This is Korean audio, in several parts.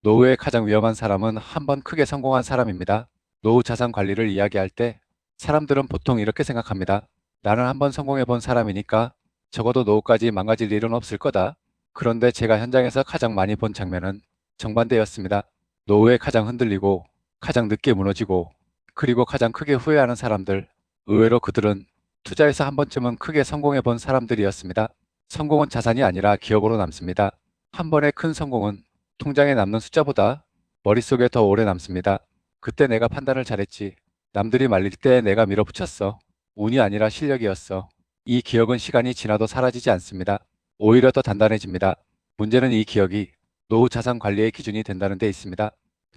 노후의 가장 위험한 사람은 한 번 크게 성공한 사람입니다. 노후 자산 관리를 이야기할 때 사람들은 보통 이렇게 생각합니다. 나는 한 번 성공해 본 사람이니까 적어도 노후까지 망가질 일은 없을 거다. 그런데 제가 현장에서 가장 많이 본 장면은 정반대였습니다. 노후에 가장 흔들리고 가장 늦게 무너지고 그리고 가장 크게 후회하는 사람들, 의외로 그들은 투자에서 한 번쯤은 크게 성공해 본 사람들이었습니다. 성공은 자산이 아니라 기억으로 남습니다. 한 번의 큰 성공은 통장에 남는 숫자보다 머릿속에 더 오래 남습니다. 그때 내가 판단을 잘했지. 남들이 말릴 때 내가 밀어붙였어. 운이 아니라 실력이었어. 이 기억은 시간이 지나도 사라지지 않습니다. 오히려 더 단단해집니다. 문제는 이 기억이 노후 자산 관리의 기준이 된다는 데 있습니다.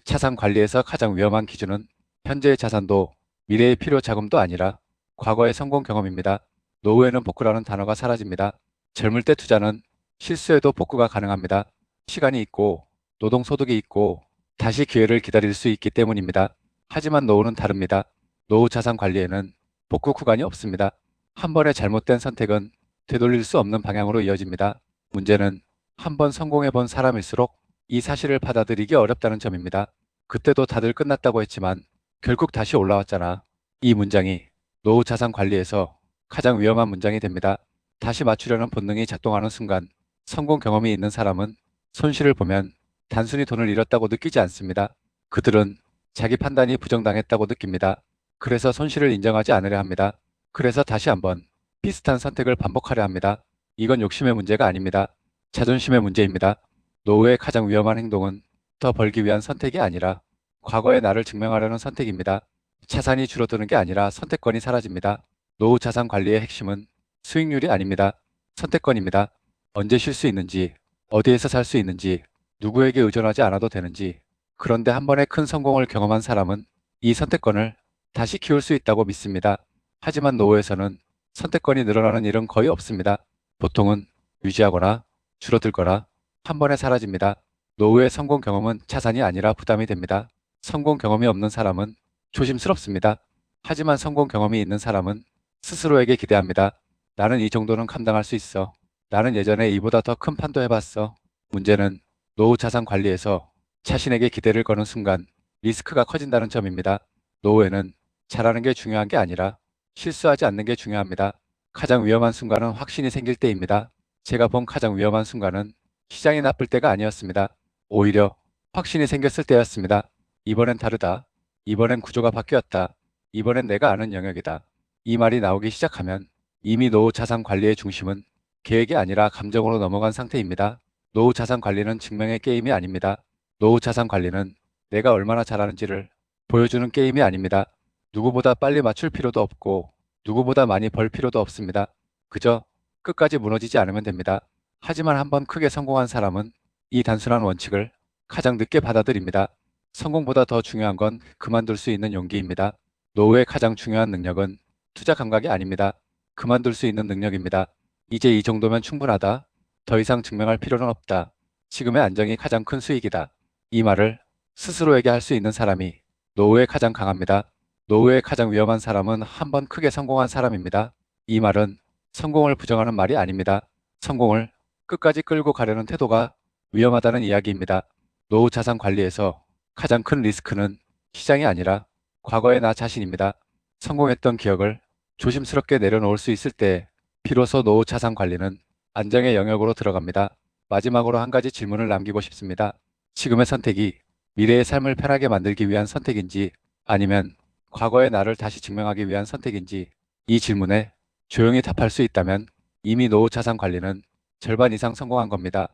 자산 관리에서 가장 위험한 기준은 현재의 자산도 미래의 필요 자금도 아니라 과거의 성공 경험입니다. 노후에는 복구라는 단어가 사라집니다. 젊을 때 투자는 실수해도 복구가 가능합니다. 시간이 있고 노동소득이 있고 다시 기회를 기다릴 수 있기 때문입니다. 하지만 노후는 다릅니다. 노후 자산 관리에는 복구 구간이 없습니다. 한 번의 잘못된 선택은 되돌릴 수 없는 방향으로 이어집니다. 문제는 한 번 성공해 본 사람일수록 이 사실을 받아들이기 어렵다는 점입니다. 그때도 다들 끝났다고 했지만 결국 다시 올라왔잖아. 이 문장이 노후 자산 관리에서 가장 위험한 문장이 됩니다. 다시 맞추려는 본능이 작동하는 순간 성공 경험이 있는 사람은 손실을 보면 단순히 돈을 잃었다고 느끼지 않습니다. 그들은 자기 판단이 부정당했다고 느낍니다. 그래서 손실을 인정하지 않으려 합니다. 그래서 다시 한번 비슷한 선택을 반복하려 합니다. 이건 욕심의 문제가 아닙니다. 자존심의 문제입니다. 노후의 가장 위험한 행동은 더 벌기 위한 선택이 아니라 과거의 나를 증명하려는 선택입니다. 자산이 줄어드는 게 아니라 선택권이 사라집니다. 노후 자산 관리의 핵심은 수익률이 아닙니다. 선택권입니다. 언제 쉴 수 있는지, 어디에서 살 수 있는지, 누구에게 의존하지 않아도 되는지. 그런데 한 번의 큰 성공을 경험한 사람은 이 선택권을 다시 키울 수 있다고 믿습니다. 하지만 노후에서는 선택권이 늘어나는 일은 거의 없습니다. 보통은 유지하거나 줄어들거나 한 번에 사라집니다. 노후의 성공 경험은 자산이 아니라 부담이 됩니다. 성공 경험이 없는 사람은 조심스럽습니다. 하지만 성공 경험이 있는 사람은 스스로에게 기대합니다. 나는 이 정도는 감당할 수 있어. 나는 예전에 이보다 더 큰 판도 해봤어. 문제는 노후 자산 관리에서 자신에게 기대를 거는 순간 리스크가 커진다는 점입니다. 노후에는 잘하는 게 중요한 게 아니라 실수하지 않는 게 중요합니다. 가장 위험한 순간은 확신이 생길 때입니다. 제가 본 가장 위험한 순간은 시장이 나쁠 때가 아니었습니다. 오히려 확신이 생겼을 때였습니다. 이번엔 다르다. 이번엔 구조가 바뀌었다. 이번엔 내가 아는 영역이다. 이 말이 나오기 시작하면 이미 노후 자산 관리의 중심은 계획이 아니라 감정으로 넘어간 상태입니다. 노후 자산 관리는 증명의 게임이 아닙니다. 노후 자산 관리는 내가 얼마나 잘하는지를 보여주는 게임이 아닙니다. 누구보다 빨리 맞출 필요도 없고 누구보다 많이 벌 필요도 없습니다. 그저 끝까지 무너지지 않으면 됩니다. 하지만 한번 크게 성공한 사람은 이 단순한 원칙을 가장 늦게 받아들입니다. 성공보다 더 중요한 건 그만둘 수 있는 용기입니다. 노후의 가장 중요한 능력은 투자 감각이 아닙니다. 그만둘 수 있는 능력입니다. 이제 이 정도면 충분하다. 더 이상 증명할 필요는 없다. 지금의 안정이 가장 큰 수익이다. 이 말을 스스로에게 할 수 있는 사람이 노후에 가장 강합니다. 노후에 가장 위험한 사람은 한 번 크게 성공한 사람입니다. 이 말은 성공을 부정하는 말이 아닙니다. 성공을 끝까지 끌고 가려는 태도가 위험하다는 이야기입니다. 노후 자산 관리에서 가장 큰 리스크는 시장이 아니라 과거의 나 자신입니다. 성공했던 기억을 조심스럽게 내려놓을 수 있을 때 비로소 노후 자산 관리는 안정의 영역으로 들어갑니다. 마지막으로 한 가지 질문을 남기고 싶습니다. 지금의 선택이 미래의 삶을 편하게 만들기 위한 선택인지 아니면 과거의 나를 다시 증명하기 위한 선택인지 이 질문에 조용히 답할 수 있다면 이미 노후 자산 관리는 절반 이상 성공한 겁니다.